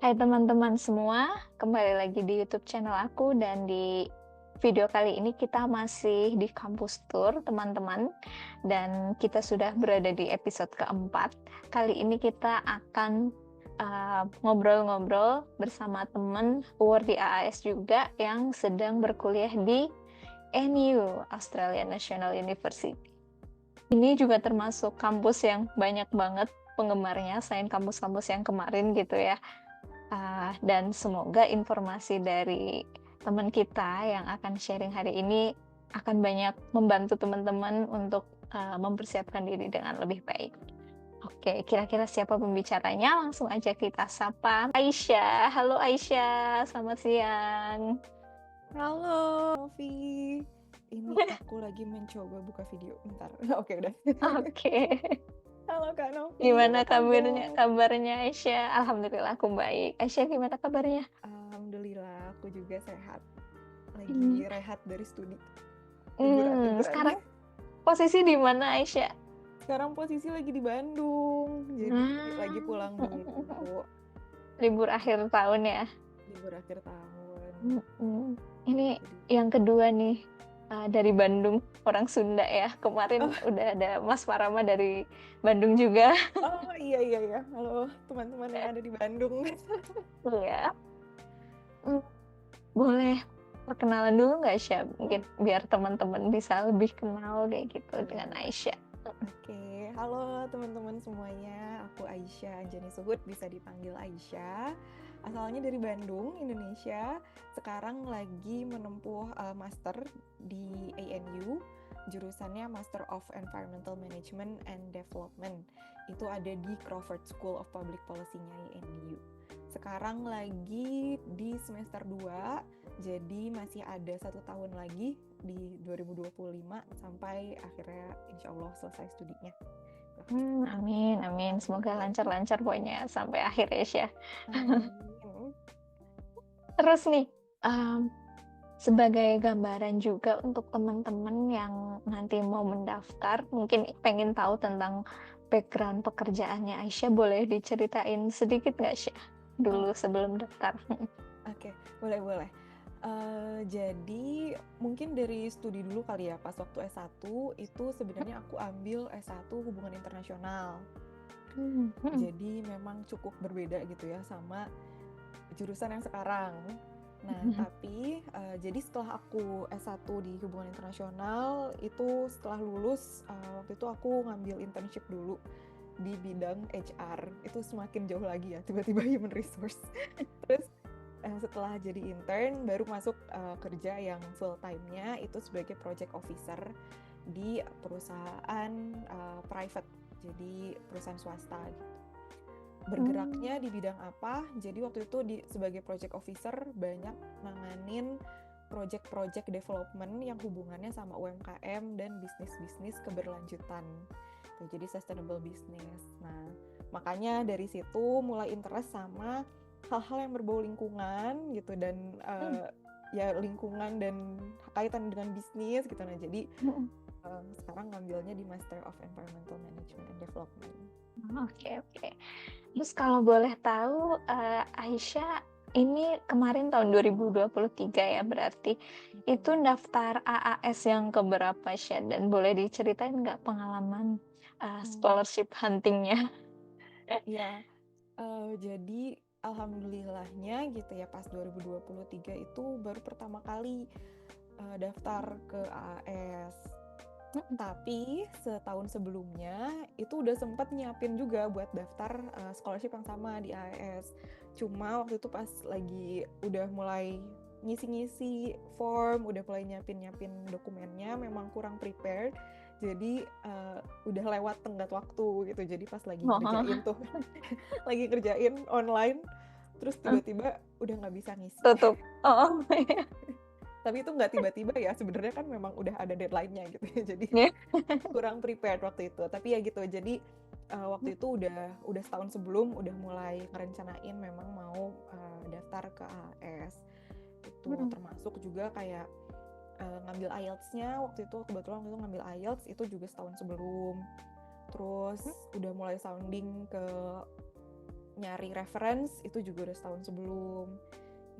Hai teman-teman semua, kembali lagi di YouTube channel aku dan di video kali ini kita masih di kampus tour teman-teman dan kita sudah berada di episode keempat. Kali ini kita akan ngobrol-ngobrol bersama teman award di AAS juga yang sedang berkuliah di NU, Australian National University. Ini juga termasuk kampus yang banyak banget penggemarnya selain kampus-kampus yang kemarin gitu ya. Dan semoga informasi dari teman kita yang akan sharing hari ini akan banyak membantu teman-teman untuk mempersiapkan diri dengan lebih baik. Oke, kira-kira siapa pembicaranya? Langsung aja kita sapa Aisyah. Halo Aisyah, selamat siang. Halo, Novi. Ini aku lagi mencoba buka video. Bentar. Oke, udah. Oke, Halo Kak Novi, gimana apa kabarnya? kabar? Kabarnya Aisyah? Alhamdulillah aku baik. Aisyah gimana kabarnya? Alhamdulillah, aku juga sehat. Hmm, Lagi rehat dari studi. Liburan. Sekarang posisi di mana Aisyah? Sekarang posisi lagi di Bandung. Jadi lagi pulang dulu. Libur akhir tahun ya. Libur akhir tahun. Ini Jadi, yang kedua nih dari Bandung, orang Sunda ya. Kemarin oh, udah ada Mas Farama dari Bandung juga. iya. Halo teman-teman yang ada di Bandung. Iya. Hmm, Boleh perkenalan dulu nggak Aisyah? Mungkin biar teman-teman bisa lebih kenal kayak gitu dengan Boleh. Aisyah. Oke, halo teman-teman semuanya. Aku Aisyah Anjani Suhud, bisa dipanggil Aisyah. Asalnya dari Bandung, Indonesia. Sekarang lagi menempuh master di ANU. Jurusannya Master of Environmental Management and Development. Itu ada di Crawford School of Public Policy-nya ANU. Sekarang lagi di semester 2, jadi masih ada 1 tahun lagi di 2025 sampai akhirnya insya Allah selesai studinya. Amin. Semoga lancar-lancar pokoknya sampai akhir ya Aisyah. Amin. Terus nih, sebagai gambaran juga untuk teman-teman yang nanti mau mendaftar, mungkin pengen tahu tentang background pekerjaannya Aisyah, boleh diceritain sedikit nggak Aisyah Oh, dulu sebelum daftar? oke, boleh. Jadi mungkin dari studi dulu kali ya, pas waktu S1 itu sebenarnya aku ambil S1 hubungan internasional. Jadi memang cukup berbeda gitu ya sama jurusan yang sekarang. Nah, tapi jadi setelah aku S1 di hubungan internasional, itu setelah lulus, waktu itu aku ngambil internship dulu di bidang HR. Itu semakin jauh lagi ya, tiba-tiba human resource. Terus setelah jadi intern, baru masuk kerja yang full time-nya itu sebagai project officer di perusahaan private, jadi perusahaan swasta gitu. Bergeraknya di bidang apa? Jadi waktu itu sebagai project officer banyak nanganin project-project development yang hubungannya sama UMKM dan bisnis-bisnis keberlanjutan. Tuh, jadi sustainable business. Nah, makanya dari situ mulai interest sama hal-hal yang berbau lingkungan gitu dan ya lingkungan dan kaitan dengan bisnis gitu. Nah, jadi sekarang ngambilnya di Master of Environmental Management and Development. Oke. Terus kalau boleh tahu, Aisyah ini kemarin tahun 2023 ya berarti, itu daftar AAS yang keberapa Aisyah? Dan boleh diceritain nggak pengalaman scholarship huntingnya? Ya, jadi alhamdulillahnya gitu ya pas 2023 itu baru pertama kali daftar ke AAS. Tapi setahun sebelumnya itu udah sempat nyiapin juga buat daftar scholarship yang sama di AAS. Cuma waktu itu pas lagi udah mulai ngisi-ngisi form, udah mulai nyiapin dokumennya, memang kurang prepared. Jadi udah lewat tenggat waktu gitu. Jadi pas lagi ngerjain tuh, lagi kerjain online, terus tiba-tiba udah nggak bisa ngisi. Tutup. Oh, iya. Tapi itu nggak tiba-tiba ya, sebenarnya kan memang udah ada deadline-nya gitu ya. Jadi kurang prepared waktu itu. Tapi ya gitu, jadi waktu itu udah setahun sebelum udah mulai ngerencanain memang mau daftar ke AS. Itu termasuk juga kayak ngambil IELTS-nya waktu itu, kebetulan waktu itu ngambil IELTS itu juga setahun sebelum. Terus udah mulai sounding ke nyari reference itu juga udah setahun sebelum.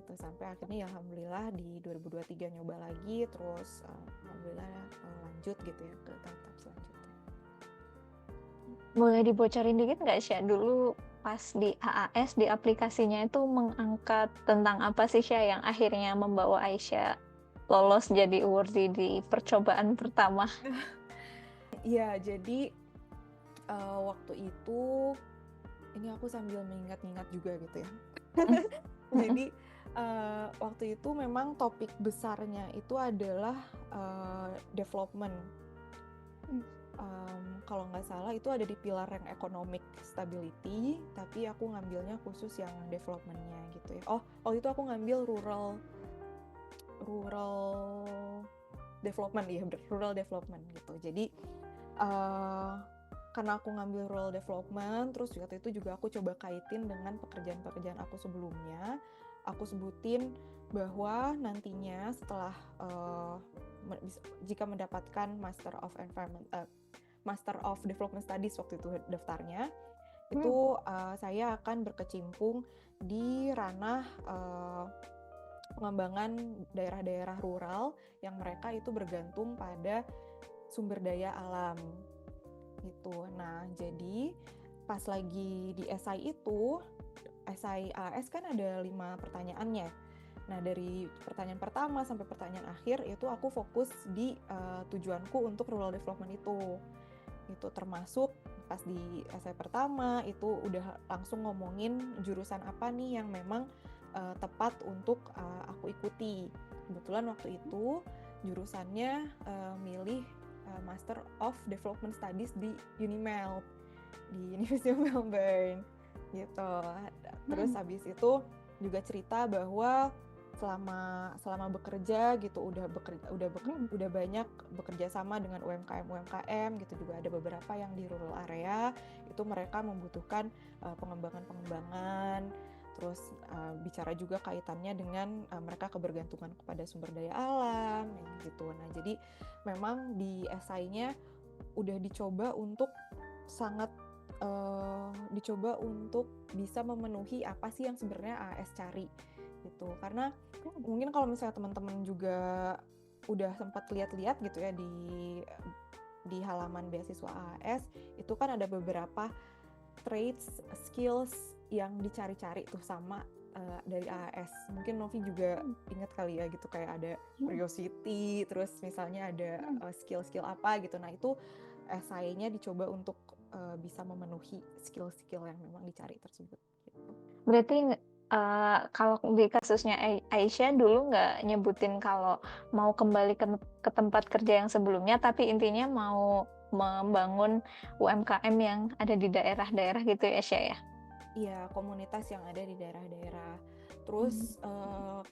Itu sampai akhirnya ya alhamdulillah di 2023 nyoba lagi, terus alhamdulillah lanjut gitu ya ke tahap selanjutnya. Boleh dibocorin dikit nggak Sya, dulu pas di AAS di aplikasinya itu mengangkat tentang apa sih Sya yang akhirnya membawa Aisyah lolos jadi awardee di percobaan pertama? Iya, jadi waktu itu ini aku sambil mengingat-ingat juga gitu ya. Jadi waktu itu memang topik besarnya itu adalah development. Kalau nggak salah itu ada di pilar yang economic stability, tapi aku ngambilnya khusus yang developmentnya gitu ya. Oh itu aku ngambil rural development ya, rural development gitu. Jadi karena aku ngambil rural development, terus waktu itu juga aku coba kaitin dengan pekerjaan-pekerjaan aku sebelumnya. Aku sebutin bahwa nantinya setelah jika mendapatkan Master of Development Studies waktu itu daftarnya, itu saya akan berkecimpung di ranah pengembangan daerah-daerah rural yang mereka itu bergantung pada sumber daya alam gitu. Nah, jadi pas lagi di SI itu, SI AS kan ada 5 pertanyaannya. Nah, dari pertanyaan pertama sampai pertanyaan akhir itu aku fokus di tujuanku untuk rural development itu. Itu termasuk pas di SI pertama itu udah langsung ngomongin jurusan apa nih yang memang tepat untuk aku ikuti. Kebetulan waktu itu jurusannya milih Master of Development Studies di UniMelb, di University of Melbourne gitu. Terus habis itu juga cerita bahwa selama bekerja gitu udah banyak bekerja sama dengan UMKM gitu, juga ada beberapa yang di rural area itu mereka membutuhkan pengembangan, terus bicara juga kaitannya dengan mereka kebergantungan kepada sumber daya alam gitu. Nah, jadi memang di esainya udah dicoba untuk sangat dicoba untuk bisa memenuhi apa sih yang sebenarnya AS cari gitu. Karena mungkin kalau misalnya teman-teman juga udah sempat lihat-lihat gitu ya di halaman beasiswa AS itu kan ada beberapa traits, skills yang dicari-cari tuh sama dari AS. Mungkin Novi juga ingat kali ya gitu, kayak ada curiosity, terus misalnya ada skill-skill apa gitu. Nah, itu esainya dicoba untuk bisa memenuhi skill-skill yang memang dicari tersebut gitu. Berarti kalau di kasusnya Aisyah dulu nggak nyebutin kalau mau kembali ke tempat kerja yang sebelumnya, tapi intinya mau membangun UMKM yang ada di daerah-daerah gitu ya, Aisyah ya? Iya, komunitas yang ada di daerah-daerah. Terus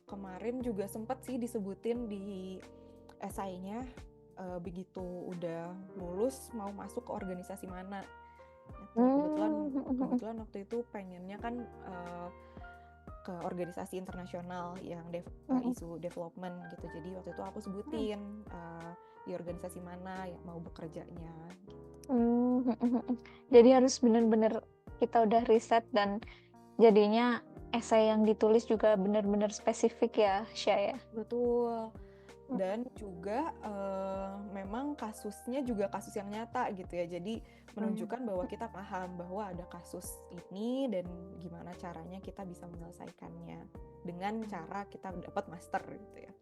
kemarin juga sempat sih disebutin di esainya begitu udah lulus mau masuk ke organisasi mana. Kebetulan waktu itu pengennya kan ke organisasi internasional yang isu development gitu. Jadi waktu itu aku sebutin di organisasi mana yang mau bekerjanya gitu. Jadi harus benar-benar kita udah riset dan jadinya esai yang ditulis juga benar-benar spesifik ya, Syah ya? Betul. Dan juga memang kasusnya juga kasus yang nyata gitu ya. Jadi menunjukkan bahwa kita paham bahwa ada kasus ini dan gimana caranya kita bisa menyelesaikannya dengan cara kita dapat master gitu ya.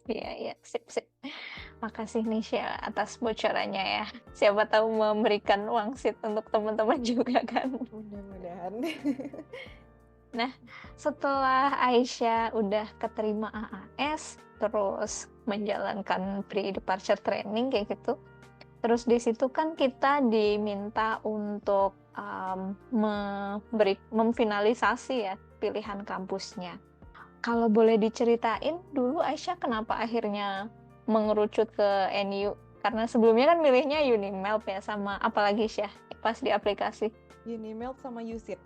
Iya, sip. Makasih nih Syah atas bocorannya ya. Siapa tahu memberikan wangsit untuk teman-teman juga kan. Mudah-mudahan. Nah, setelah Aisyah udah keterima AAS, terus menjalankan pre-departure training kayak gitu, terus di situ kan kita diminta untuk memfinalisasi ya pilihan kampusnya. Kalau boleh diceritain dulu Aisyah kenapa akhirnya mengerucut ke NU? Karena sebelumnya kan milihnya UniMelb ya, sama apalagi Syah pas di aplikasi? UniMelb sama USIT.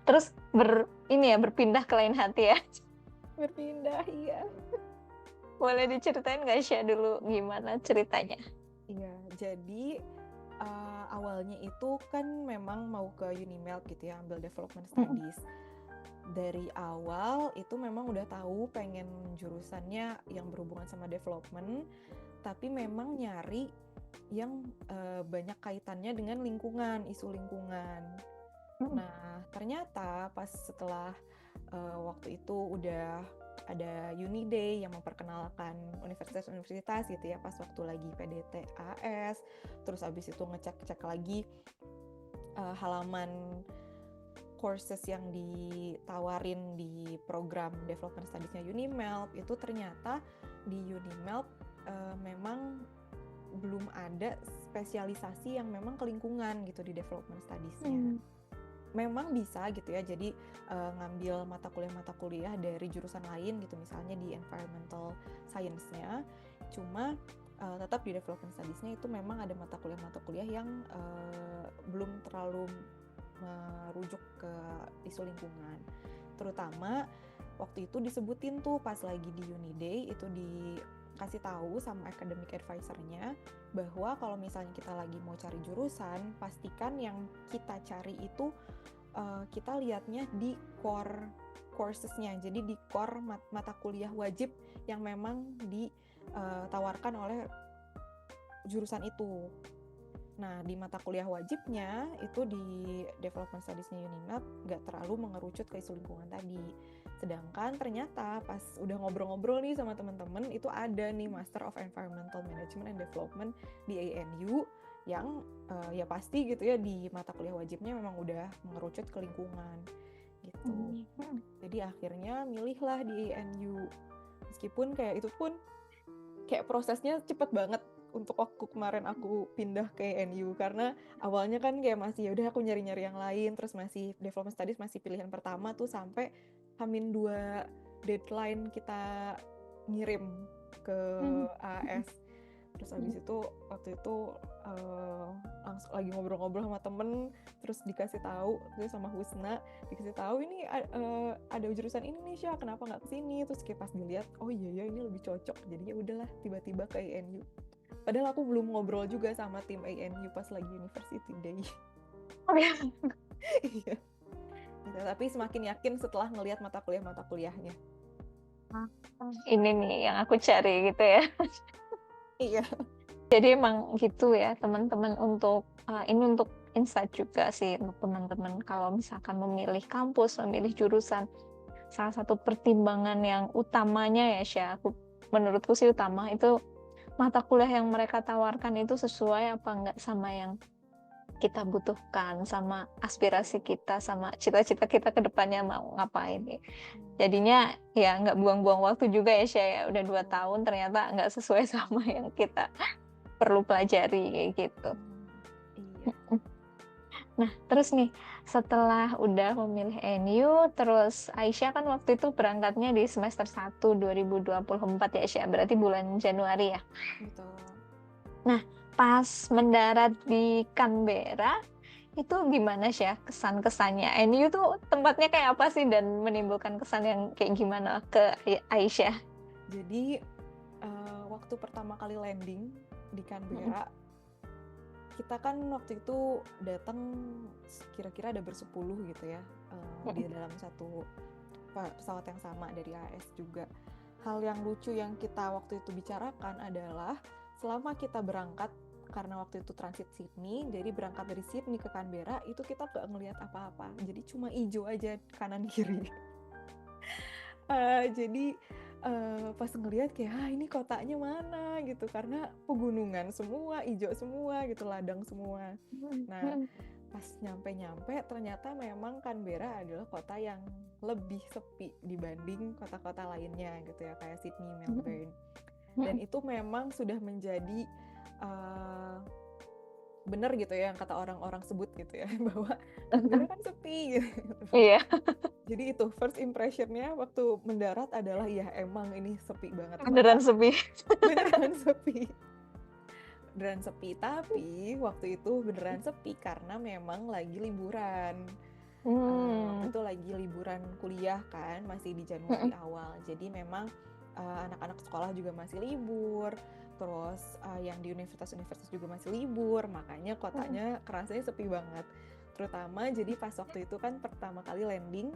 Terus berpindah ke lain hati ya? Berpindah, iya. Boleh diceritain nggak Syah dulu gimana ceritanya? Iya, jadi awalnya itu kan memang mau ke Unimelt gitu ya, ambil development studies. Dari awal itu memang udah tahu pengen jurusannya yang berhubungan sama development, tapi memang nyari yang banyak kaitannya dengan lingkungan, isu lingkungan. Nah, ternyata pas setelah waktu itu udah ada Uniday yang memperkenalkan universitas-universitas gitu ya, pas waktu lagi PDT AS, terus abis itu ngecek-cek lagi halaman courses yang ditawarin di program Development Studies-nya Unimelt, itu ternyata di Unimelt memang belum ada spesialisasi yang memang ke lingkungan gitu di Development Studies-nya. Memang bisa gitu ya, jadi ngambil mata kuliah dari jurusan lain gitu, misalnya di environmental science-nya, cuma tetap di development studies-nya itu memang ada mata kuliah yang belum terlalu merujuk ke isu lingkungan. Terutama waktu itu disebutin tuh pas lagi di Uniday, itu dikasih tahu sama academic advisor-nya bahwa kalau misalnya kita lagi mau cari jurusan, pastikan yang kita cari itu kita lihatnya di core courses-nya, jadi di core mata kuliah wajib yang memang ditawarkan oleh jurusan itu. Nah, di mata kuliah wajibnya itu di Development Studies-nya Unimelt nggak terlalu mengerucut ke isu lingkungan tadi. Sedangkan ternyata pas udah ngobrol-ngobrol nih sama teman-teman, itu ada nih Master of Environmental Management and Development di ANU yang ya pasti gitu ya di mata kuliah wajibnya memang udah mengerucut ke lingkungan gitu. Jadi akhirnya milihlah di ANU. Meskipun kayak itu pun kayak prosesnya cepet banget untuk waktu kemarin aku pindah ke ANU, karena awalnya kan kayak masih ya udah aku nyari-nyari yang lain, terus masih development studies masih pilihan pertama tuh sampai H-2 deadline kita ngirim ke AS. Terus habis itu waktu itu langsung lagi ngobrol-ngobrol sama temen, terus dikasih tahu terus sama Husna, dikasih tahu ini ada jurusan ini nih Syah, kenapa nggak kesini? Terus kayak pas dilihat, oh iya ini lebih cocok, jadi ya udahlah tiba-tiba ke ANU. Padahal aku belum ngobrol juga sama tim ANU pas lagi University Day. Iya. Iya. Gitu, tapi semakin yakin setelah ngelihat mata kuliahnya. Ini nih yang aku cari gitu ya. Iya. Jadi emang gitu ya teman-teman, untuk ini untuk insight juga sih untuk teman-teman kalau misalkan memilih kampus, memilih jurusan, salah satu pertimbangan yang utamanya ya Syah, menurutku sih utama itu mata kuliah yang mereka tawarkan itu sesuai apa enggak sama yang kita butuhkan, sama aspirasi kita, sama cita-cita kita ke depannya mau ngapain ya. Jadinya ya nggak buang-buang waktu juga ya Syah ya, udah 2 tahun ternyata nggak sesuai sama yang kita perlu pelajari kayak gitu. Iya. Nah, terus nih setelah udah memilih ANU, terus Aisyah kan waktu itu berangkatnya di semester 1 2024 ya Syah, berarti bulan Januari ya. Betul. Nah, pas mendarat di Canberra itu gimana Syah kesan-kesannya? ANU tuh tempatnya kayak apa sih dan menimbulkan kesan yang kayak gimana ke Aisyah? Jadi waktu pertama kali landing di Canberra, kita kan waktu itu datang kira-kira ada bersepuluh gitu ya, di dalam satu pesawat yang sama dari AS juga. Hal yang lucu yang kita waktu itu bicarakan adalah selama kita berangkat, karena waktu itu transit Sydney, jadi berangkat dari Sydney ke Canberra itu kita nggak ngelihat apa-apa, jadi cuma hijau aja kanan kiri. Jadi pas ngelihat kayak ini kotanya mana gitu, karena pegunungan semua, hijau semua gitu, ladang semua. Nah, pas nyampe ternyata memang Canberra adalah kota yang lebih sepi dibanding kota-kota lainnya gitu ya, kayak Sydney, Melbourne. Dan itu memang sudah menjadi bener gitu ya yang kata orang-orang sebut gitu ya, bahwa Canberra kan sepi gitu. Iya. Jadi itu first impression-nya waktu mendarat adalah ya emang ini sepi banget. Beneran sepi. Beneran sepi. Beneran sepi, tapi waktu itu beneran sepi karena memang lagi liburan. Waktu itu lagi liburan kuliah kan, masih di Januari awal. Jadi memang anak-anak sekolah juga masih libur. terus yang di universitas-universitas juga masih libur, makanya kotanya kerasanya sepi banget. Terutama jadi pas waktu itu kan pertama kali landing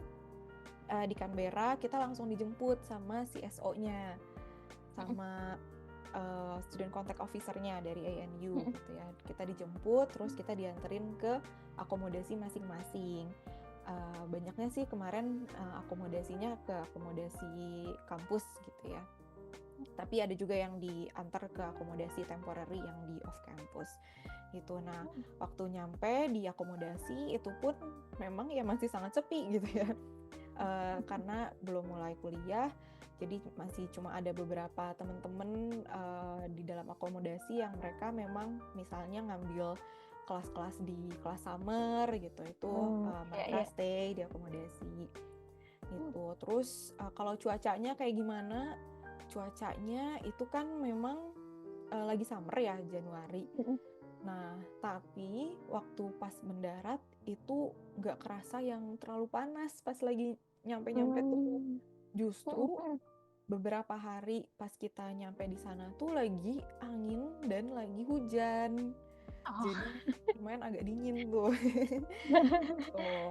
di Canberra, kita langsung dijemput sama CSO-nya, sama student contact officer-nya dari ANU gitu ya. Kita dijemput, terus kita dianterin ke akomodasi masing-masing. Banyaknya sih kemarin akomodasinya ke akomodasi kampus gitu ya. Tapi ada juga yang diantar ke akomodasi temporary yang di off campus gitu. Nah, waktu nyampe di akomodasi itu pun memang ya masih sangat sepi gitu ya. Karena belum mulai kuliah, jadi masih cuma ada beberapa teman-teman di dalam akomodasi yang mereka memang misalnya ngambil kelas-kelas di kelas summer gitu, itu mereka stay di akomodasi gitu. Terus kalau cuacanya kayak gimana? Cuacanya itu kan memang lagi summer ya, Januari. Nah, tapi waktu pas mendarat itu nggak kerasa yang terlalu panas pas lagi nyampe-nyampe tuh. Justru beberapa hari pas kita nyampe di sana tuh lagi angin dan lagi hujan. Jadi lumayan agak dingin tuh. Tuh.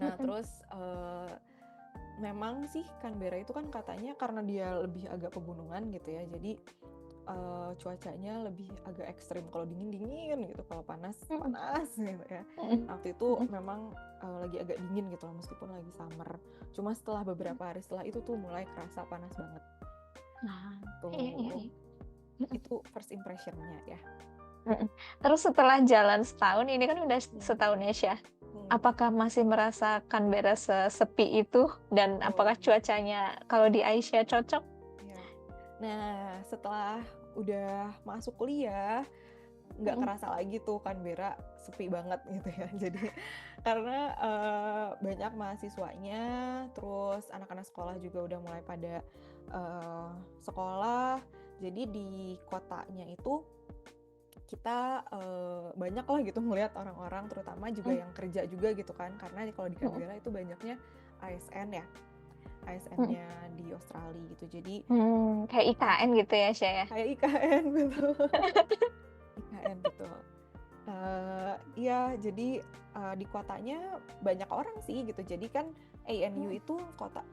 Nah, terus memang sih Canberra itu kan katanya karena dia lebih agak pegunungan gitu ya, jadi cuacanya lebih agak ekstrim. Kalau dingin gitu, kalau panas gitu ya. Waktu itu memang lagi agak dingin gitu loh, meskipun lagi summer. Cuma setelah beberapa hari setelah itu tuh mulai kerasa panas banget. Tuh. Itu first impression-nya ya. Terus setelah jalan setahun, ini kan udah setahun ya Syah. Apakah masih merasa Canberra sesepi itu, dan apakah cuacanya kalau di Aisyah cocok? Nah, setelah udah masuk kuliah, nggak kerasa lagi tuh Canberra sepi banget gitu ya. Jadi karena banyak mahasiswanya, terus anak-anak sekolah juga udah mulai pada sekolah. Jadi di kotanya itu kita banyak lah gitu melihat orang-orang, terutama juga yang kerja juga gitu kan, karena kalau di Canberra itu banyaknya ASN ya, ASN-nya di Australia gitu. Jadi kayak IKN gitu ya Syah ya? Kayak IKN betul. IKN betul. Ya jadi di kotanya banyak orang sih gitu. Jadi kan ANU itu kota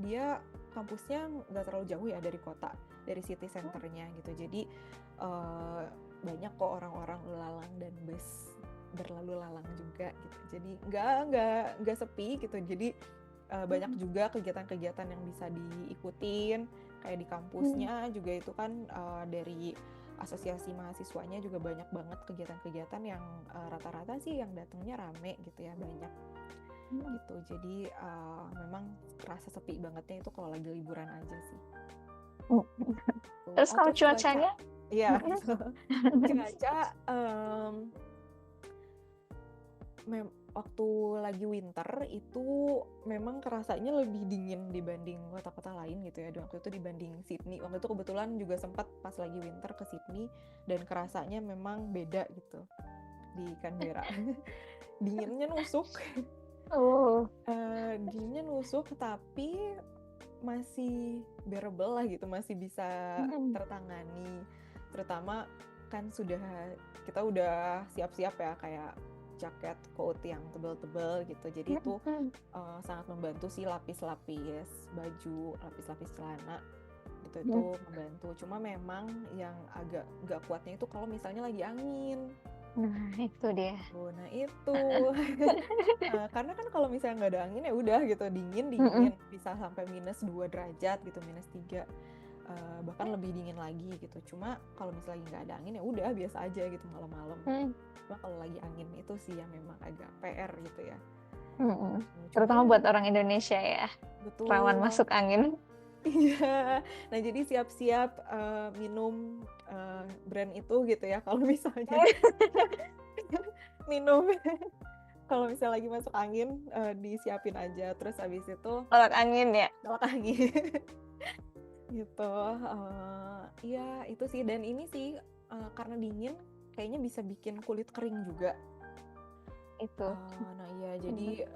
dia kampusnya nggak terlalu jauh ya dari kota, dari city centernya gitu. Jadi banyak kok orang-orang lalang dan bus berlalu lalang juga gitu. Jadi nggak sepi gitu. Jadi banyak juga kegiatan-kegiatan yang bisa diikutin, kayak di kampusnya juga itu kan dari asosiasi mahasiswanya juga banyak banget kegiatan-kegiatan yang rata-rata sih yang datangnya rame gitu ya, banyak gitu. Jadi memang terasa sepi bangetnya itu kalau lagi liburan aja sih. Terus kalau cuacanya? Iya, cuaca waktu lagi winter itu memang kerasanya lebih dingin dibanding kota-kota lain gitu ya. Waktu itu dibanding Sydney, waktu itu kebetulan juga sempat pas lagi winter ke Sydney, dan kerasanya memang beda gitu di Canberra. Dinginnya nusuk. Dinginnya nusuk, tapi masih bearable lah gitu, masih bisa tertangani. Terutama kan kita udah siap-siap ya, kayak jaket, coat yang tebal-tebal gitu. Jadi itu sangat membantu sih, lapis-lapis baju, lapis-lapis celana gitu, itu membantu. Cuma memang yang agak nggak kuatnya itu kalau misalnya lagi angin. Nah itu dia. Nah itu karena kan kalau misalnya nggak ada angin ya udah gitu, dingin bisa sampai -2 derajat gitu, -3, bahkan lebih dingin lagi gitu. Cuma kalau misalnya nggak ada angin ya udah biasa aja gitu malam-malam. Cuma kalau lagi angin itu sih yang memang agak PR gitu ya. Terutama buat orang Indonesia ya, betul, rawan masuk angin. Iya, nah jadi siap-siap minum brand itu gitu ya kalau misalnya minum. Kalau misalnya lagi masuk angin, disiapin aja. Terus habis itu tolak angin ya? Tolak angin. Gitu. Iya itu sih, dan ini sih karena dingin kayaknya bisa bikin kulit kering juga. Itu. Nah iya, jadi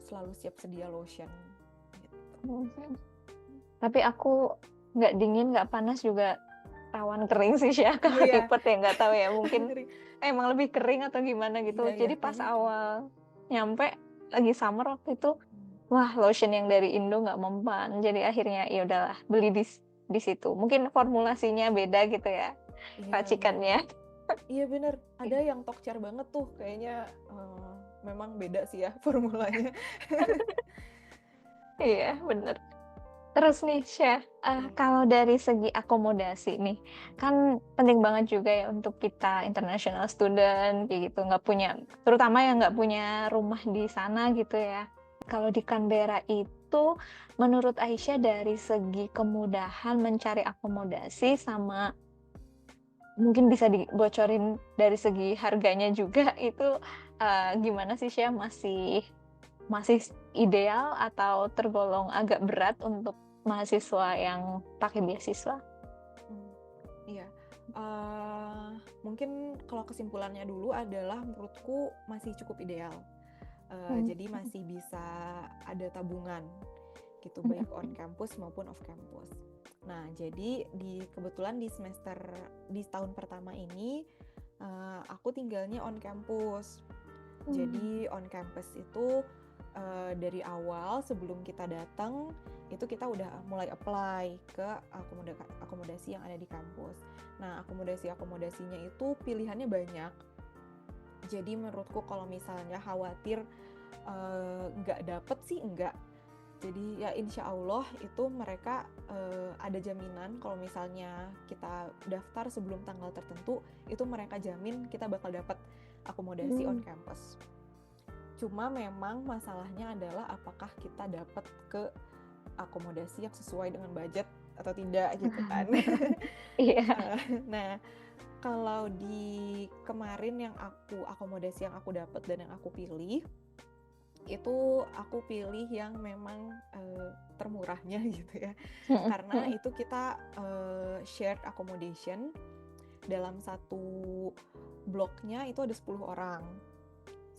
selalu siap sedia lotion gitu. Tapi aku nggak dingin, nggak panas juga rawan kering sih Syah Iya kalau ya, di pot ya, nggak tahu ya, mungkin ngeri. emang lebih kering atau gimana Iya gitu. iya, Jadi pas kayaknya itu. awal nyampe lagi summer waktu itu, Hmm. wah lotion yang dari Indo nggak mempan. Jadi akhirnya ya udahlah beli di situ. Mungkin formulasinya beda gitu ya, Iya bener. racikannya. Iya bener, ada yang tokcer banget tuh kayaknya, memang beda sih ya formulanya. Iya, bener. Terus nih Syah, Iya. kalau dari segi akomodasi nih, kan penting banget juga ya untuk kita international student kayak gitu, nggak punya terutama yang nggak punya rumah di sana gitu ya. Kalau di Canberra itu, menurut Aisyah dari segi kemudahan mencari akomodasi sama mungkin bisa dibocorin dari segi harganya juga itu, gimana sih Syah? Masih masih ideal atau tergolong agak berat untuk mahasiswa yang pakai beasiswa? Hmm, iya. Mungkin kalau kesimpulannya dulu adalah menurutku masih cukup ideal. Mmm, Jadi masih bisa ada tabungan gitu, mhm baik on mhm. campus maupun off campus. Nah, jadi kebetulan di tahun pertama ini, aku tinggalnya on campus. Mmm, Jadi on campus itu, dari awal sebelum kita datang, itu kita udah mulai apply ke akomodasi yang ada di kampus. Nah, akomodasinya itu pilihannya banyak. Jadi menurutku kalau misalnya khawatir, nggak dapet sih enggak. Jadi ya insya Allah itu mereka, ada jaminan kalau misalnya kita daftar sebelum tanggal tertentu, itu mereka jamin kita bakal dapat akomodasi on mmm. campus. Cuma memang masalahnya adalah apakah kita dapat ke akomodasi yang sesuai dengan budget atau tidak gitu kan. Iya. Nah, kalau di kemarin akomodasi yang aku dapat dan yang aku pilih, itu aku pilih yang memang, termurahnya gitu ya. Mhm Karena mhm. itu kita, shared accommodation dalam satu bloknya itu ada 10 orang.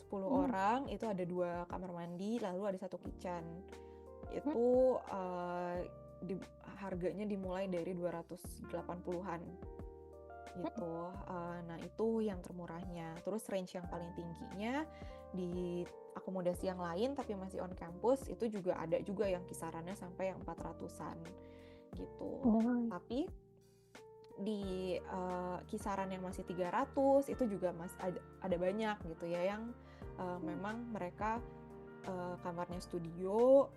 10 Mmm, orang itu ada 2 kamar mandi, lalu ada satu kitchen. mhm. Itu, di harganya dimulai dari 280-an gitu. Nah itu yang termurahnya. Terus range yang paling tingginya di akomodasi yang lain tapi masih on campus itu juga ada juga yang kisarannya sampai yang 400-an gitu. Oh. Tapi di, kisaran yang masih 300 itu juga ada banyak gitu ya yang, memang mereka, kamarnya studio,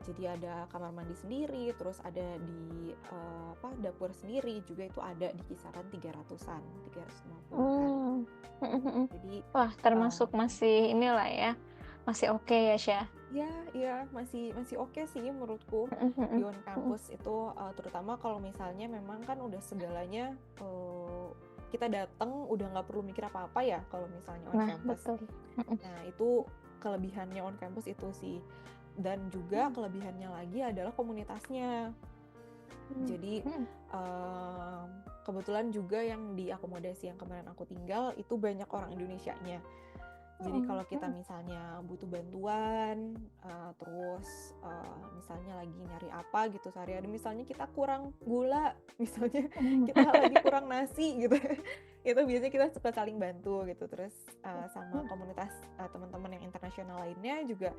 jadi ada kamar mandi sendiri, terus ada dapur sendiri juga itu ada di kisaran 300-an, 350-an. Mmm, mhm mhm. Jadi, Wah, termasuk masih inilah ya, masih oke ya, Syah? ya iya masih masih oke sih menurutku Mhm di mhm on mhm. campus itu, terutama kalau misalnya memang kan udah segalanya, kita datang udah nggak perlu mikir apa-apa ya kalau misalnya on Nah, campus. betul. Mhm. Nah itu kelebihannya on campus itu sih, dan juga Mmm, kelebihannya lagi adalah komunitasnya. mmm, Jadi, mhm. mmm, kebetulan juga yang di akomodasi yang kemarin aku tinggal itu banyak orang Indonesianya. Jadi Mhm kalau kita mhm. misalnya butuh bantuan, terus, misalnya lagi nyari apa gitu sehari-hari, misalnya kita kurang gula, misalnya Mmm. kita lagi kurang nasi gitu, itu biasanya kita suka saling bantu gitu. Terus, sama komunitas, teman-teman yang internasional lainnya juga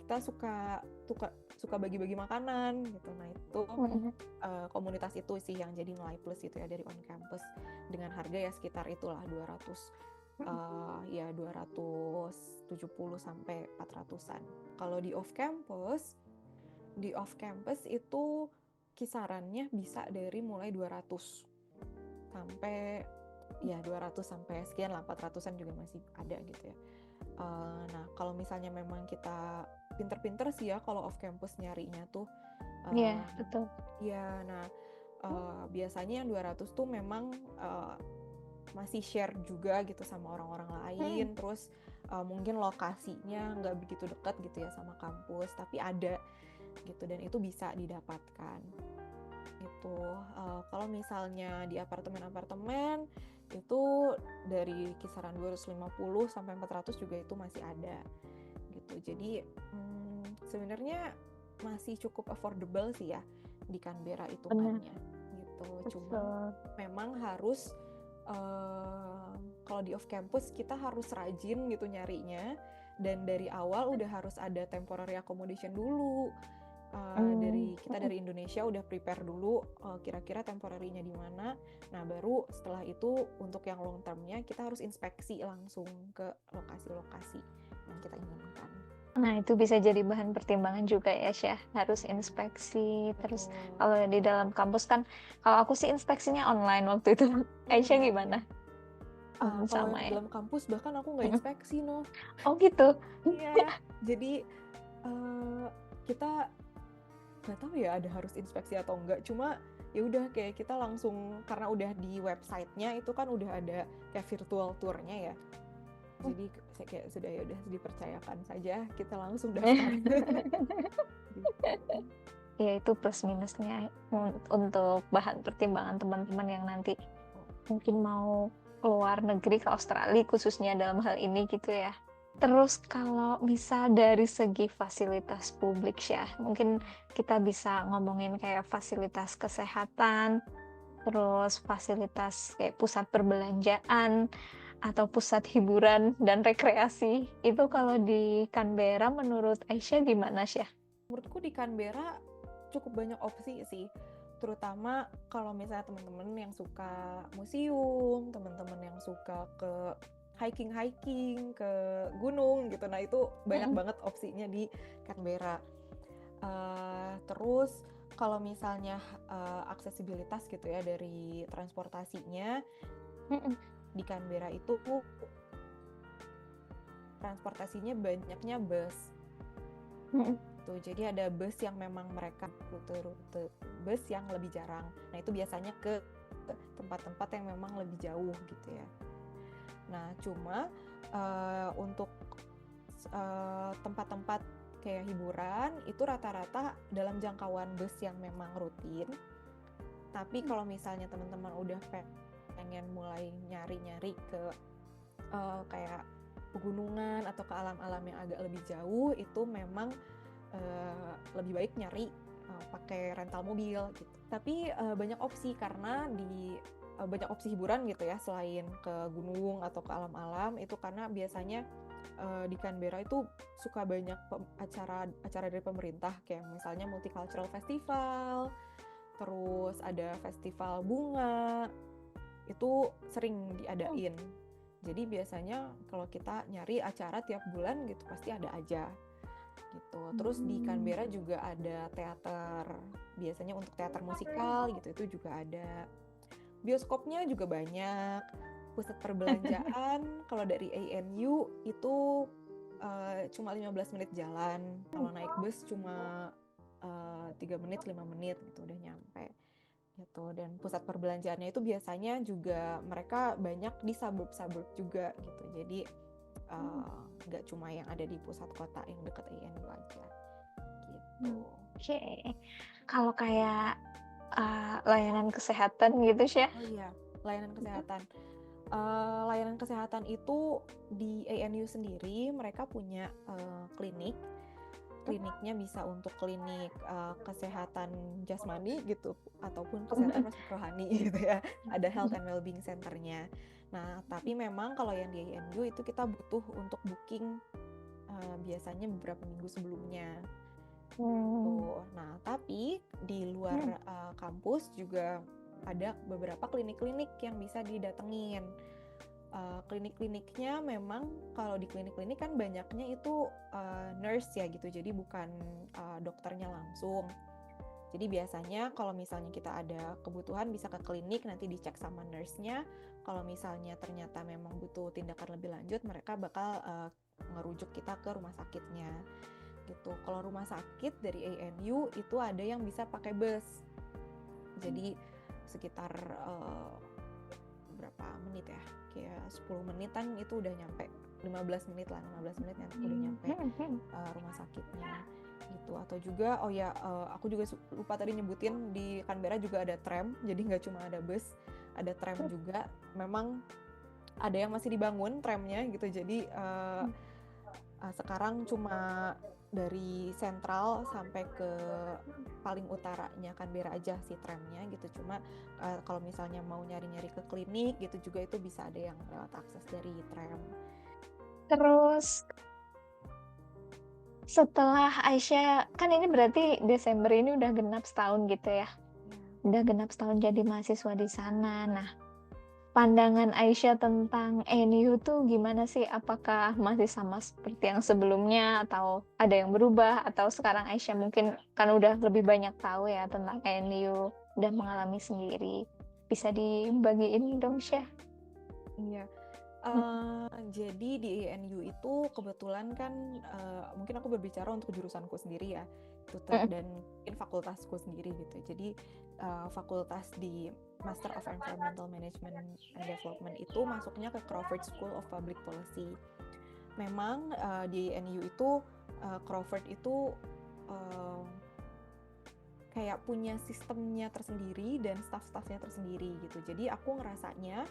kita suka suka suka bagi-bagi makanan gitu. Nah itu, Mhm komunitas itu sih yang jadi nilai plus gitu ya dari on campus, dengan harga ya sekitar itulah 200, mhm. ya 270 sampai 400-an. Kalau di off campus itu kisarannya bisa dari mulai 200 sampai ya 200 sampai sekian lah, 400-an juga masih ada gitu ya. Nah kalau misalnya memang kita pinter-pinter sih ya kalau off campus nyarinya tuh, Iya, eee, betul. ya nah, Mmm, biasanya yang 200 tuh memang, masih share juga gitu sama orang-orang lain, mhm. terus, mungkin lokasinya nggak begitu dekat gitu ya sama kampus, tapi ada gitu dan itu bisa didapatkan, gitu. Kalau misalnya di apartemen-apartemen, itu dari kisaran 250 sampai 400 juga itu masih ada, gitu. Jadi, sebenarnya masih cukup affordable sih ya, di Canberra benar, hitungannya gitu. Cuman betul. memang harus kalau di off campus kita harus rajin gitu nyarinya, dan dari awal udah harus ada temporary accommodation dulu. Hmm, Kita dari Indonesia udah prepare dulu kira-kira temporary-nya di mana. Nah, baru setelah itu untuk yang long term-nya kita harus inspeksi langsung ke lokasi-lokasi yang kita inginkan. Nah, itu bisa jadi bahan pertimbangan juga ya, Syah. Harus inspeksi. Terus Betul. kalau di dalam kampus kan, kalau aku sih inspeksinya online waktu itu. Aisyah Ya. gimana? Kalau yang Sama di ya. dalam kampus bahkan aku nggak inspeksi, no. Oh gitu. Iya, jadi uh, kita nggak tahu ya ada harus inspeksi atau enggak. Cuma ya udah kayak kita langsung, karena udah di websitenya itu kan udah ada kayak virtual tour-nya ya. Jadi saya kayak sudah, ya udah dipercayakan saja, kita langsung daftar. Gitu. Ya itu plus minusnya untuk bahan pertimbangan teman-teman yang nanti mungkin mau keluar negeri ke Australia khususnya dalam hal ini gitu ya. Terus kalau misal dari segi fasilitas publik Syah, mungkin kita bisa ngomongin kayak fasilitas kesehatan, terus fasilitas kayak pusat perbelanjaan, atau pusat hiburan dan rekreasi. Itu kalau di Canberra menurut Aisyah gimana Syah? Menurutku di Canberra cukup banyak opsi sih, terutama kalau misalnya teman-teman yang suka museum, teman-teman yang suka ke hiking ke gunung gitu. Nah, itu banyak banget opsinya di Canberra. Terus kalau misalnya aksesibilitas gitu ya dari transportasinya, di Canberra itu transportasinya banyaknya bus. Tuh, jadi ada bus yang memang mereka rute-rute bus yang lebih jarang. Nah, itu biasanya ke tempat-tempat yang memang lebih jauh gitu ya. Nah, cuma untuk tempat-tempat kayak hiburan itu rata-rata dalam jangkauan bus yang memang rutin. Tapi kalau misalnya teman-teman udah pengen mulai nyari-nyari ke kayak pegunungan atau ke alam-alam yang agak lebih jauh, itu memang lebih baik nyari pakai rental mobil gitu. Tapi banyak opsi, karena di banyak opsi hiburan gitu ya selain ke gunung atau ke alam-alam itu, karena biasanya di Canberra itu suka banyak acara dari pemerintah, kayak misalnya Multicultural Festival, terus ada festival bunga, itu sering diadain. Jadi biasanya kalau kita nyari acara tiap bulan gitu pasti ada aja gitu. Terus di Canberra juga ada teater, biasanya untuk teater musikal gitu, itu juga ada. Bioskopnya juga banyak. Pusat perbelanjaan kalau dari ANU itu cuma 15 menit jalan. Kalau naik bus cuma 3 menit, 5 menit gitu udah nyampe gitu. Dan pusat perbelanjaannya itu biasanya juga mereka banyak di suburb-suburb juga gitu. Jadi nggak cuma yang ada di pusat kota yang dekat ANU aja gitu. Oke. Kalau kayak layanan kesehatan gitu Syah? Oh iya, layanan kesehatan. Layanan kesehatan itu di ANU sendiri mereka punya klinik. Kliniknya bisa untuk klinik kesehatan jasmani gitu, ataupun kesehatan rohani gitu ya. Ada health and well-being centernya. Nah, tapi memang kalau yang di ANU itu kita butuh untuk booking biasanya beberapa minggu sebelumnya. Tuh. Nah, tapi di luar kampus juga ada beberapa klinik-klinik yang bisa didatengin. Klinik-kliniknya memang kalau di klinik-klinik kan banyaknya itu nurse ya gitu, jadi bukan dokternya langsung. Jadi biasanya kalau misalnya kita ada kebutuhan bisa ke klinik, nanti dicek sama nurse-nya. Kalau misalnya ternyata memang butuh tindakan lebih lanjut, mereka bakal ngerujuk kita ke rumah sakitnya gitu. Kalau rumah sakit dari ANU itu ada yang bisa pakai bus. Jadi sekitar berapa menit ya? Kayak 10 menitan itu udah nyampe. 15 menit lah, 15 menit nanti udah nyampe rumah sakitnya gitu. Atau juga aku juga lupa tadi nyebutin, di Canberra juga ada tram, jadi nggak cuma ada bus, ada tram juga. Memang ada yang masih dibangun tramnya gitu, jadi sekarang cuma dari sentral sampai ke paling utaranya Canberra aja sih tramnya gitu. Cuma kalau misalnya mau nyari-nyari ke klinik gitu juga itu bisa ada yang lewat akses dari tram. Terus setelah Aisyah, kan ini berarti Desember ini udah genap setahun gitu ya? Udah genap setahun jadi mahasiswa di sana. Nah, pandangan Aisyah tentang NU tuh gimana sih? Apakah masih sama seperti yang sebelumnya atau ada yang berubah? Atau sekarang Aisyah mungkin kan udah lebih banyak tahu ya tentang NU, udah mengalami sendiri. Bisa dibagiin dong, Syah? Iya. Jadi di INU itu kebetulan kan mungkin aku berbicara untuk jurusanku sendiri ya, dan mungkin fakultasku sendiri gitu. Jadi fakultas di Master of Environmental Management and Development itu masuknya ke Crawford School of Public Policy. Memang di INU itu Crawford itu kayak punya sistemnya tersendiri dan staff-staffnya tersendiri gitu. Jadi aku ngerasanya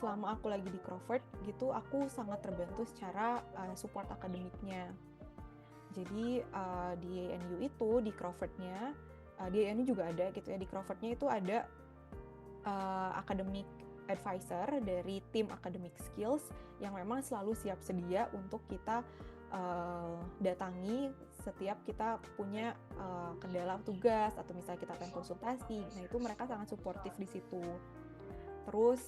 selama aku lagi di Crawford gitu, aku sangat terbantu secara support akademiknya. Jadi di ANU itu, di Crawfordnya, di ANU juga ada gitu ya, di Crawfordnya itu ada academic advisor dari tim academic skills yang memang selalu siap sedia untuk kita datangi setiap kita punya kendala tugas atau misalnya kita pengen konsultasi. Nah itu mereka sangat suportif di situ. Terus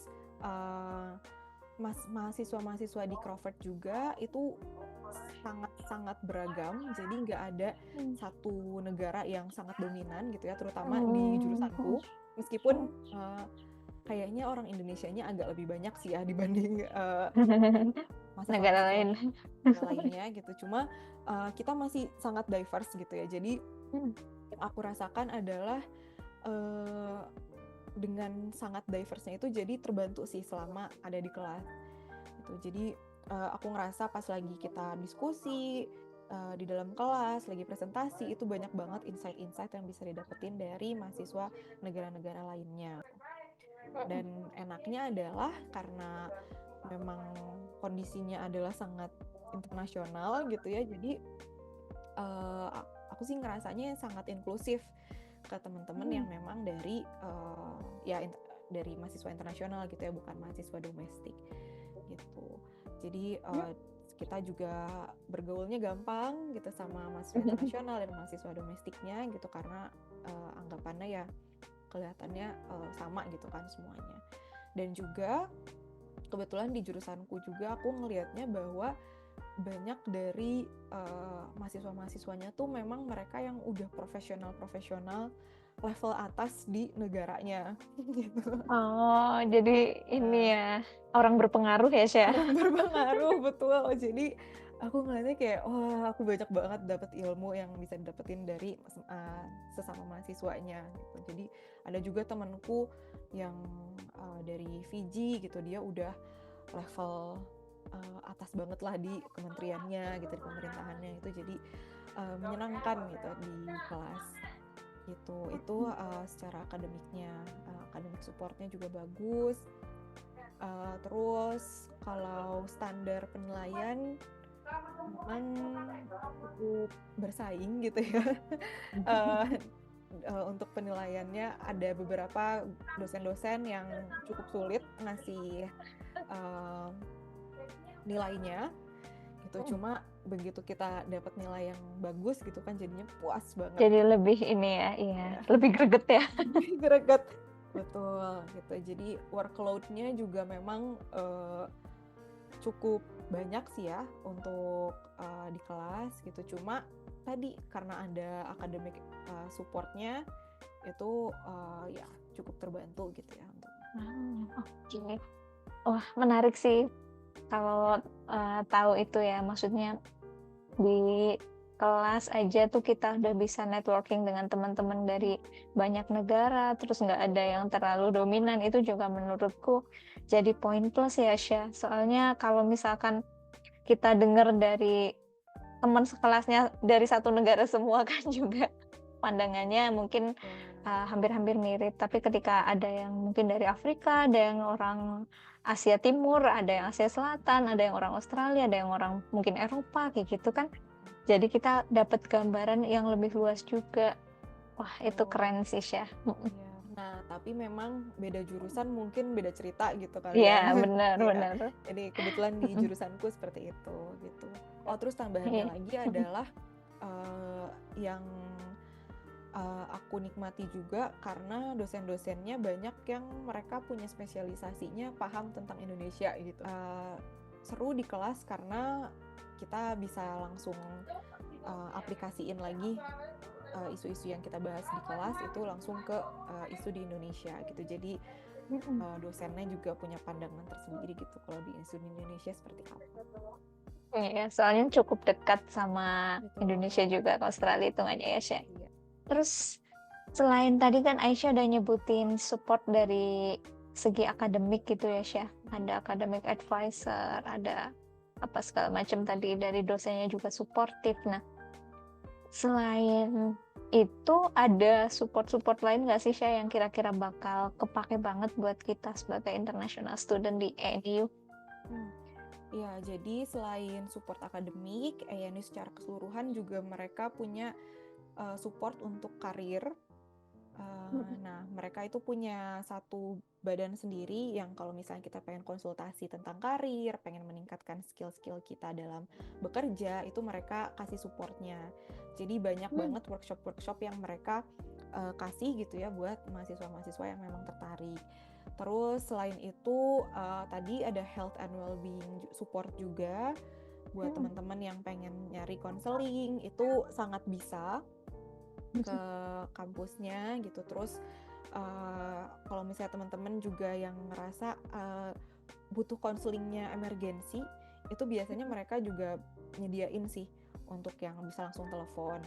mahasiswa-mahasiswa di Crawford juga itu sangat-sangat beragam, jadi nggak ada satu negara yang sangat dominan gitu ya, terutama di jurusanku. Meskipun kayaknya orang Indonesianya agak lebih banyak sih ya dibanding negara lainnya gitu. Cuma kita masih sangat diverse gitu ya. Jadi yang aku rasakan adalah dengan sangat diverse-nya itu jadi terbantu sih selama ada di kelas gitu. Jadi aku ngerasa pas lagi kita diskusi di dalam kelas, lagi presentasi, itu banyak banget insight-insight yang bisa didapetin dari mahasiswa negara-negara lainnya. Dan enaknya adalah karena memang kondisinya adalah sangat internasional gitu ya, jadi aku sih ngerasanya sangat inklusif ke teman-teman yang memang dari dari mahasiswa internasional gitu ya, bukan mahasiswa domestik gitu. Jadi kita juga bergaulnya gampang gitu sama mahasiswa internasional dan mahasiswa domestiknya gitu, karena anggapannya ya kelihatannya sama gitu kan semuanya. Dan juga kebetulan di jurusanku juga aku ngelihatnya bahwa banyak dari mahasiswa-mahasiswanya tuh memang mereka yang udah profesional level atas di negaranya gitu. Oh, jadi ini ya orang berpengaruh ya, Syah? Orang berpengaruh, betul. Jadi aku ngeliatnya kayak, wah aku banyak banget dapat ilmu yang bisa didapetin dari sesama mahasiswanya gitu. Jadi ada juga temanku yang dari Fiji gitu, dia udah level atas banget lah di kementeriannya gitu, di pemerintahannya itu. Jadi menyenangkan gitu di kelas gitu. Itu secara akademiknya, akademik supportnya juga bagus. Terus kalau standar penilaian memang cukup bersaing gitu ya. Untuk penilaiannya ada beberapa dosen-dosen yang cukup sulit ngasih nilainya gitu. Cuma begitu kita dapat nilai yang bagus gitu kan, jadinya puas banget. Jadi lebih ini ya, iya, lebih greget ya. Lebih greget, betul gitu. Jadi workload-nya juga memang cukup banyak sih ya untuk di kelas gitu. Cuma tadi karena ada academic support-nya itu ya cukup terbantu gitu ya. Oke. Wah, menarik sih kalau tahu itu ya. Maksudnya di kelas aja tuh kita udah bisa networking dengan teman-teman dari banyak negara, terus nggak ada yang terlalu dominan. Itu juga menurutku jadi poin plus ya, Syah. Soalnya kalau misalkan kita dengar dari teman sekelasnya dari satu negara semua kan juga pandangannya mungkin hampir-hampir mirip. Tapi ketika ada yang mungkin dari Afrika, ada yang orang Asia Timur, ada yang Asia Selatan, ada yang orang Australia, ada yang orang mungkin Eropa kayak gitu kan, Jadi kita dapat gambaran yang lebih luas juga. Wah, itu Oh, keren sih, Syah. iya. Nah, tapi memang beda jurusan mungkin beda cerita gitu kali ya. Iya, benar Iya. benar. Jadi kebetulan di jurusanku seperti itu gitu. Oh, terus tambahannya Iya. lagi adalah yang aku nikmati juga karena dosen-dosennya banyak yang mereka punya spesialisasinya paham tentang Indonesia gitu. Seru di kelas karena kita bisa langsung aplikasiin lagi isu-isu yang kita bahas di kelas itu langsung ke isu di Indonesia gitu. Jadi dosennya juga punya pandangan tersendiri gitu kalau di isu di Indonesia seperti apa. Iya, soalnya cukup dekat sama Betul. Indonesia juga ke Australia hitungannya ya, Syah. Iya. Terus selain tadi kan Aisyah udah nyebutin support dari segi akademik gitu ya, Syah. Ada academic advisor, ada apa segala macam tadi dari dosennya juga suportif. Nah, selain itu ada support-support lain nggak sih, Syah, yang kira-kira bakal kepake banget buat kita sebagai international student di ANU? Ya, jadi selain support akademik, ANU secara keseluruhan juga mereka punya support untuk karir. Nah, mereka itu punya satu badan sendiri yang kalau misalnya kita pengen konsultasi tentang karir, pengen meningkatkan skill-skill kita dalam bekerja, itu mereka kasih supportnya. Jadi banyak banget workshop-workshop yang mereka kasih gitu ya buat mahasiswa-mahasiswa yang memang tertarik. Terus selain itu tadi ada health and well-being support juga buat teman-teman yang pengen nyari konseling, itu sangat bisa ke kampusnya gitu. Terus kalau misalnya teman-teman juga yang ngerasa butuh konselingnya emergensi, itu biasanya mereka juga nyediain sih untuk yang bisa langsung telepon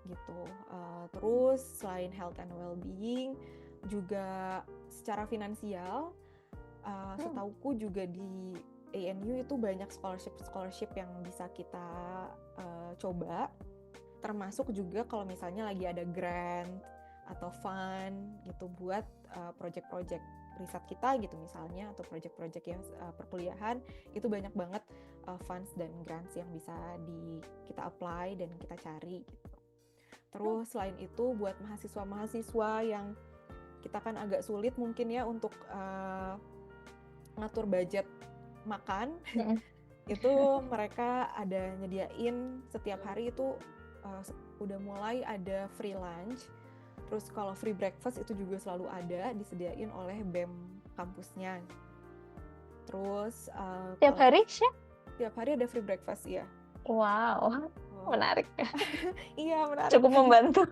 gitu. Terus selain health and well-being juga secara finansial, setauku juga di ANU itu banyak scholarship yang bisa kita coba, termasuk juga kalau misalnya lagi ada grant atau fund gitu buat project-project riset kita gitu misalnya, atau project-project yang perkuliahan, itu banyak banget funds dan grants yang bisa kita apply dan kita cari gitu. Terus selain itu buat mahasiswa-mahasiswa yang kita kan agak sulit mungkin ya untuk ngatur budget makan, itu mereka ada nyediain setiap hari itu udah mulai ada free lunch. Terus kalau free breakfast itu juga selalu ada, disediain oleh BEM kampusnya. Terus Tiap hari, Syah? tiap hari ada free breakfast ya. Wow, menarik. Iya, menarik. Cukup membantu.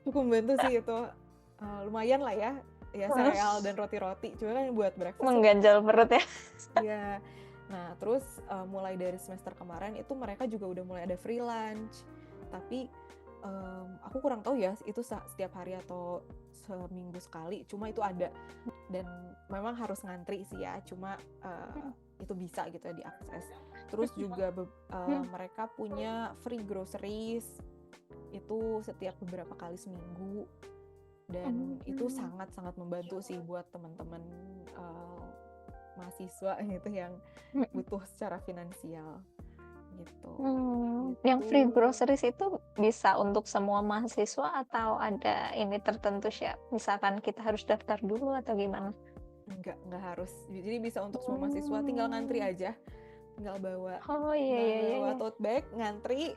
Cukup membantu sih itu. Lumayan lah ya. Ya sereal dan roti-roti. Cuma kan buat breakfast mengganjal perut ya. Iya. Nah, terus mulai dari semester kemarin itu mereka juga udah mulai ada free lunch. Tapi aku kurang tahu ya itu setiap hari atau seminggu sekali. Cuma itu ada. Dan memang harus ngantri sih ya. Cuma itu bisa gitu ya diakses. Terus juga mereka punya free groceries. Itu setiap beberapa kali seminggu. Dan itu sangat-sangat membantu sih buat teman-teman mahasiswa gitu yang butuh secara finansial gitu. Yang free groceries itu bisa untuk semua mahasiswa atau ada ini tertentu sih? Misalkan kita harus daftar dulu atau gimana? Enggak harus. Jadi bisa untuk semua mahasiswa, tinggal ngantri aja. Tinggal bawa tote bag, ngantri,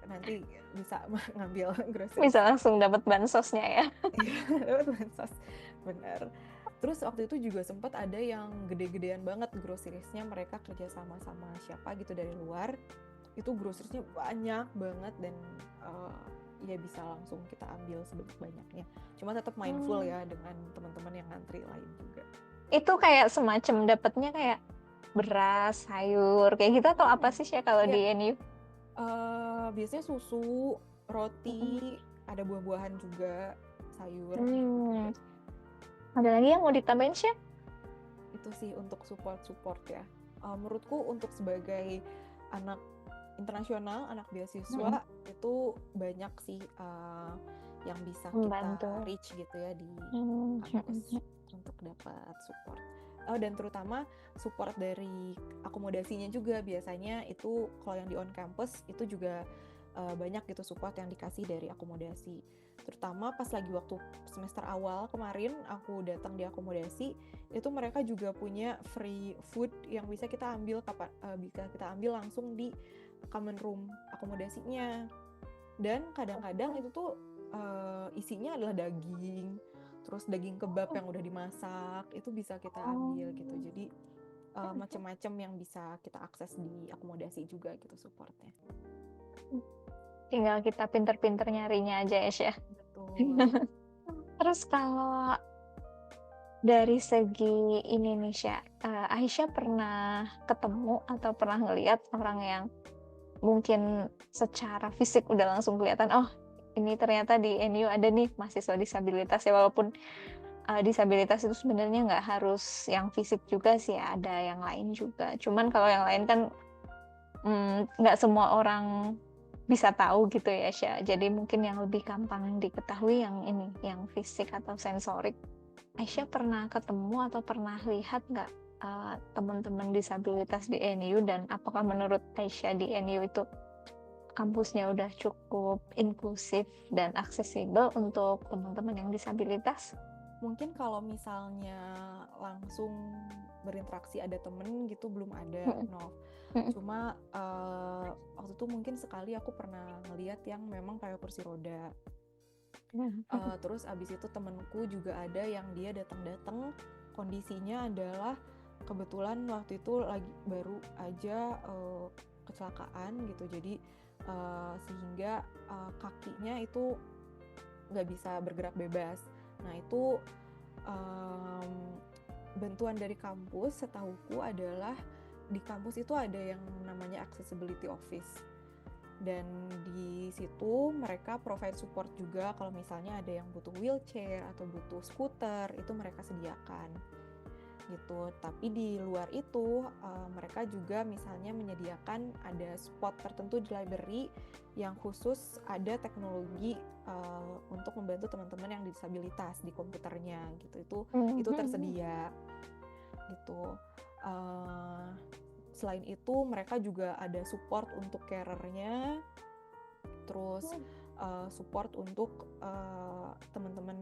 nanti bisa ngambil groceries. Bisa langsung dapat bansosnya ya. Iya, dapat bansos. Benar. Terus waktu itu juga sempat ada yang gede-gedean banget groceriesnya, mereka kerja sama siapa gitu dari luar. Itu groceriesnya banyak banget dan ya bisa langsung kita ambil sebanyak-banyaknya. Cuma tetap mindful ya dengan teman-teman yang ngantri lain juga. Itu kayak semacam dapatnya kayak beras, sayur, kayak gitu atau apa sih ya kalau di NU? Biasanya susu, roti, ada buah-buahan juga, sayur. Ada lagi yang mau ditambahin sih? Itu sih untuk support ya. Menurutku untuk sebagai anak internasional, anak beasiswa itu banyak sih yang bisa kita reach gitu ya di kampus untuk dapat support. Oh, dan terutama support dari akomodasinya juga, biasanya itu kalau yang di on campus itu juga banyak gitu support yang dikasih dari akomodasi. Terutama pas lagi waktu semester awal kemarin aku datang di akomodasi, itu mereka juga punya free food yang bisa kita ambil bisa kita ambil langsung di common room akomodasinya. Dan kadang-kadang itu tuh isinya adalah daging, terus daging kebab yang udah dimasak, itu bisa kita ambil gitu. Jadi macam-macam yang bisa kita akses di akomodasi juga gitu supportnya. Tinggal kita pinter-pinter nyarinya aja ya, Syah. Betul. Terus kalau dari segi ini nih, Syah, Aisyah pernah ketemu atau pernah ngelihat orang yang mungkin secara fisik udah langsung kelihatan, oh ini ternyata di NU ada nih mahasiswa disabilitas ya, walaupun disabilitas itu sebenarnya nggak harus yang fisik juga sih, ada yang lain juga. Cuman kalau yang lain kan nggak semua orang bisa tahu gitu ya, Syah. Jadi mungkin yang lebih gampang diketahui yang ini, yang fisik atau sensorik. Aisyah pernah ketemu atau pernah lihat nggak teman-teman disabilitas di NU, dan apakah menurut Aisyah di NU itu kampusnya udah cukup inklusif dan aksesibel untuk teman-teman yang disabilitas? Mungkin kalau misalnya langsung berinteraksi ada temen gitu belum ada, Mm-mm. Nov. Mm-mm. Cuma waktu itu mungkin sekali aku pernah ngeliat yang memang pakai kursi roda. Terus abis itu temenku juga ada yang dia datang-datang kondisinya adalah kebetulan waktu itu lagi baru aja kecelakaan gitu, jadi sehingga kakinya itu nggak bisa bergerak bebas. Nah itu bantuan dari kampus setahuku adalah di kampus itu ada yang namanya accessibility office, dan di situ mereka provide support juga kalau misalnya ada yang butuh wheelchair atau butuh skuter, itu mereka sediakan gitu. Tapi di luar itu mereka juga misalnya menyediakan ada spot tertentu di library yang khusus ada teknologi untuk membantu teman-teman yang disabilitas di komputernya gitu. Itu tersedia gitu. Selain itu mereka juga ada support untuk carernya, terus support untuk teman-teman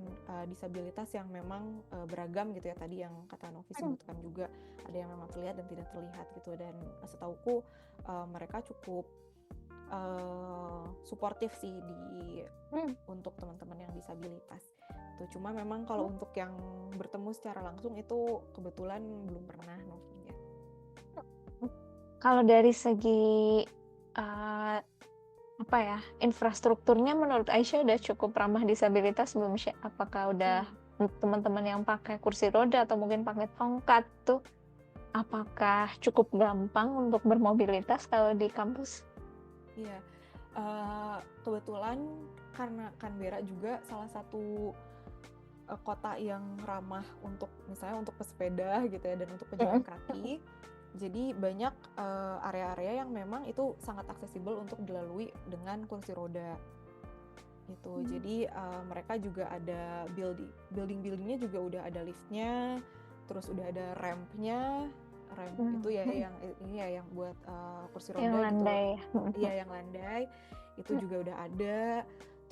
disabilitas yang memang beragam gitu ya, tadi yang kata Novi sebutkan juga ada yang memang terlihat dan tidak terlihat gitu. Dan setauku mereka cukup suportif sih untuk teman-teman yang disabilitas itu. Cuma memang kalau untuk yang bertemu secara langsung itu kebetulan belum pernah, Novi ya. Kalau dari segi apa ya, infrastrukturnya menurut Aisyah udah cukup ramah disabilitas belum, Syah? Apakah udah teman-teman yang pakai kursi roda atau mungkin pakai tongkat tuh, apakah cukup gampang untuk bermobilitas kalau di kampus? Iya, kebetulan karena Canberra juga salah satu kota yang ramah untuk misalnya untuk pesepeda gitu ya dan untuk pejalan kaki. Jadi banyak area-area yang memang itu sangat aksesibel untuk dilalui dengan kursi roda gitu. Jadi mereka juga ada building-buildingnya juga udah ada liftnya, terus udah ada ramp itu ya yang ini ya yang buat kursi roda Yang gitu. landai. Iya, yang landai itu juga udah ada.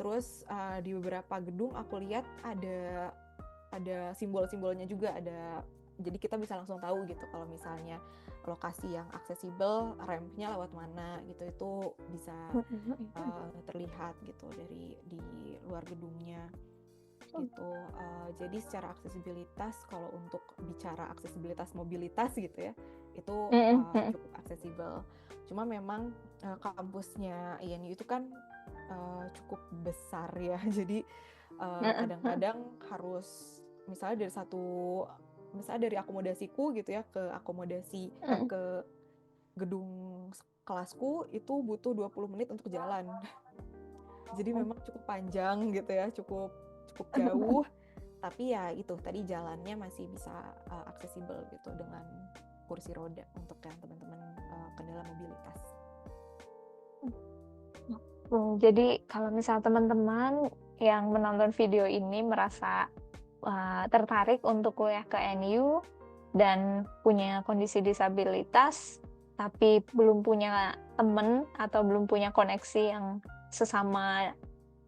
Terus di beberapa gedung aku lihat ada simbol-simbolnya juga ada. Jadi kita bisa langsung tahu gitu kalau misalnya lokasi yang aksesibel, rampnya lewat mana gitu, itu bisa terlihat gitu dari di luar gedungnya gitu. Jadi secara aksesibilitas, kalau untuk bicara aksesibilitas mobilitas gitu ya, itu cukup aksesibel. Cuma memang kampusnya INU itu kan cukup besar ya, jadi kadang-kadang harus misalnya dari akomodasiku gitu ya ke akomodasi ke gedung kelasku itu butuh 20 menit untuk jalan. Jadi memang cukup panjang gitu ya, cukup jauh. Tapi ya itu tadi jalannya masih bisa aksesibel gitu dengan kursi roda untuk yang teman-teman kendala mobilitas. Jadi kalau misal teman-teman yang menonton video ini merasa tertarik untuk kuliah ke NU, dan punya kondisi disabilitas, tapi belum punya temen atau belum punya koneksi yang sesama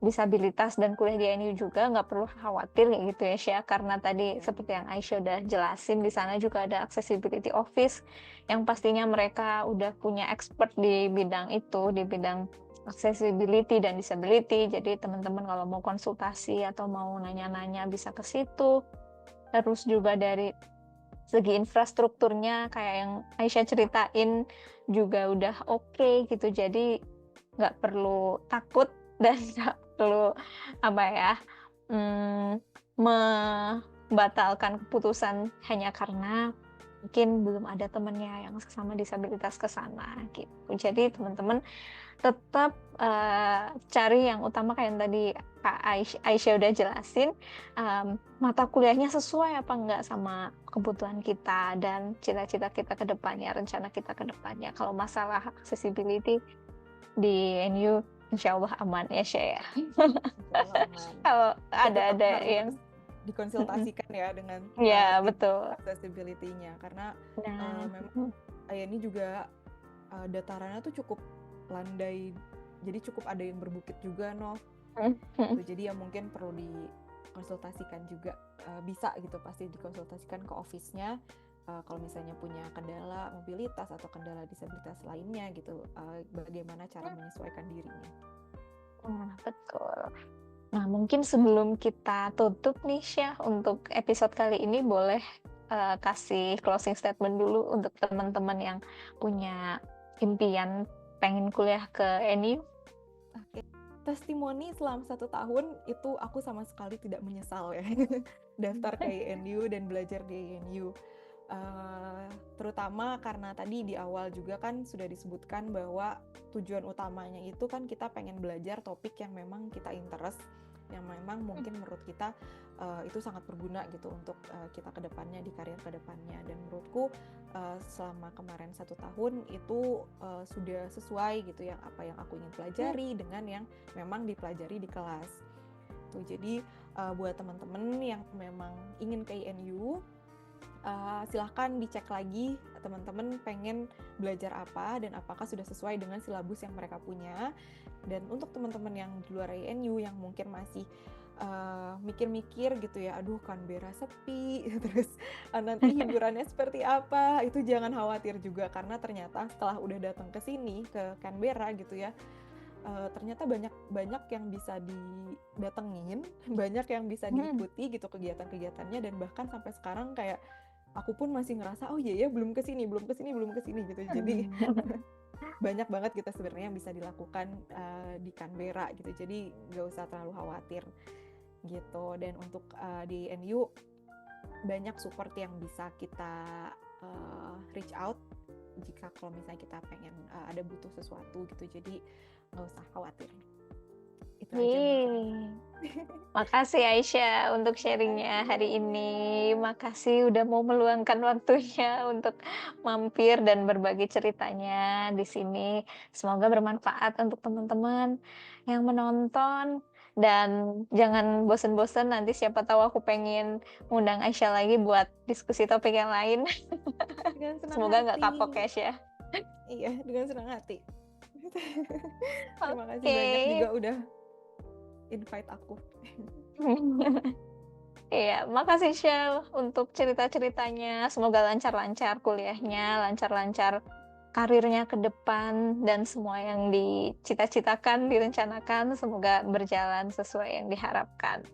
disabilitas dan kuliah di NU juga, nggak perlu khawatir kayak gitu ya Syah, karena tadi Ya. seperti yang Aisyah udah jelasin, di sana juga ada accessibility office yang pastinya mereka udah punya expert di bidang itu, di bidang accessibility dan disability. Jadi teman-teman kalau mau konsultasi atau mau nanya-nanya bisa ke situ. Terus juga dari segi infrastrukturnya kayak yang Aisyah ceritain juga udah oke gitu. Jadi nggak perlu takut dan nggak perlu apa ya, membatalkan keputusan hanya karena mungkin belum ada temennya yang sesama disabilitas ke sana gitu. Jadi teman-teman tetap, cari yang utama kayak yang tadi Kak Aisyah udah jelasin, mata kuliahnya sesuai apa enggak sama kebutuhan kita dan cita-cita kita ke depannya, rencana kita ke depannya. Kalau masalah accessibility di NU insyaallah aman ya, Syah, ya. Insyaallah aman. Kalau Tapi tetap ada yang harus dikonsultasikan ya dengan iya tim betul. accessibility-nya karena Nah, memang ini juga datarannya tuh cukup landai, jadi cukup ada yang berbukit juga, Nov. Jadi ya mungkin perlu dikonsultasikan juga, bisa gitu pasti dikonsultasikan ke office-nya kalau misalnya punya kendala mobilitas atau kendala disabilitas lainnya gitu, bagaimana cara menyesuaikan dirinya. betul. Nah, mungkin sebelum kita tutup nih Syah, untuk episode kali ini boleh kasih closing statement dulu untuk teman-teman yang punya impian pengen kuliah ke NU. Oke. Testimoni selama 1 tahun itu aku sama sekali tidak menyesal ya daftar ke INU dan belajar di INU. Terutama karena tadi di awal juga kan sudah disebutkan bahwa tujuan utamanya itu kan kita pengen belajar topik yang memang kita interest, yang memang mungkin menurut kita itu sangat berguna gitu untuk kita ke depannya, di karir ke depannya. Dan menurutku selama kemarin 1 tahun itu sudah sesuai gitu yang apa yang aku ingin pelajari dengan yang memang dipelajari di kelas. Tuh, jadi buat teman-teman yang memang ingin ke INU, silahkan dicek lagi teman-teman pengen belajar apa dan apakah sudah sesuai dengan silabus yang mereka punya. Dan untuk teman-teman yang di luar INU yang mungkin masih mikir-mikir gitu ya, aduh Canberra sepi, terus nanti hiburannya seperti apa, itu jangan khawatir juga karena ternyata setelah udah datang ke sini ke Canberra gitu ya, ternyata banyak yang bisa didatengin, banyak yang bisa diikuti gitu kegiatan-kegiatannya, dan bahkan sampai sekarang kayak aku pun masih ngerasa oh iya ya belum kesini gitu. Jadi banyak banget kita sebenarnya yang bisa dilakukan di Canberra gitu. Jadi nggak usah terlalu khawatir gitu. Dan untuk di NU banyak support yang bisa kita reach out jika kalau misalnya kita pengen ada butuh sesuatu gitu. Jadi nggak usah khawatir. Itu aja mungkin. Makasih Aisyah untuk sharingnya hari ini. Makasih udah mau meluangkan waktunya untuk mampir dan berbagi ceritanya di sini. Semoga bermanfaat untuk teman-teman yang menonton. Dan jangan bosen-bosen, nanti siapa tahu aku pengen ngundang Aisyah lagi buat diskusi topik yang lain. Dengan senang Semoga nggak hati. kapok ya, Syah. Iya, dengan senang hati. Terima kasih Oke. banyak juga udah invite aku. Iya, makasih Syah untuk cerita-ceritanya. Semoga lancar-lancar kuliahnya, lancar-lancar karirnya ke depan, dan semua yang dicita-citakan, direncanakan, semoga berjalan sesuai yang diharapkan.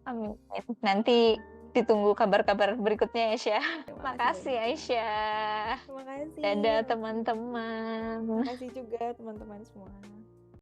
Amin. Nanti ditunggu kabar-kabar berikutnya ya, Syah. Makasih Aisyah. Terima kasih. Dadah teman-teman. Terima kasih juga teman-teman semua.